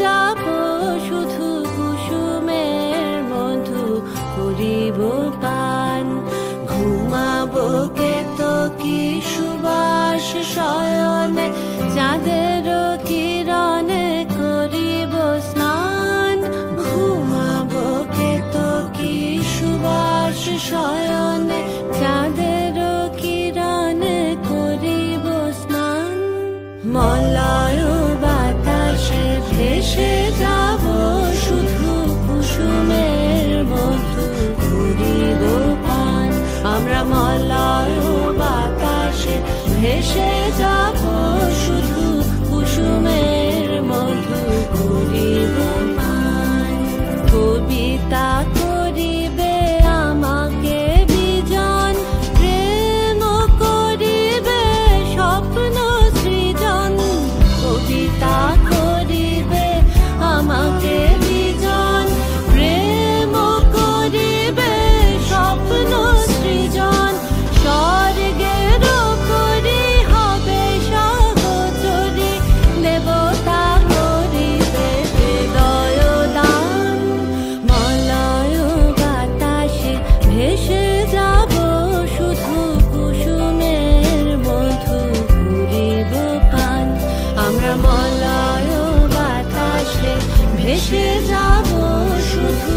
যাব শুধু কুসুমের মধু করিব পান। ঘুমাবো কেতকী সুবাস শয়নে, চাঁদের কিরণে করিব স্নান। ঘুমাবো কেতকী সুবাস শয়নে, চাঁদের কিরণে করিব স্নান। মলয় বাতাসে ভেসে যাব শুধু কুসুমের মধু করিব পান। আমরা মলয় বাতাসে ভেসে যাব শুধু কুসুমের মধু করিব পান। কবিতা করিবে আমাকে বিজন, প্রেম করিবে স্বপ্ন সৃজন। কবিতা করিবে আমাকে বিজন, প্রেম করিবে স্বপ্ন সৃজন। স্বর্গের করি হবে সহচরী, দেবতা করিবে হৃদয় দান। মলয় বাতাসে ভেসে যাব শুধু কুসুমের মধু করিব পান। আমরা মলয় বাতাসে ভেসে যাব শুধু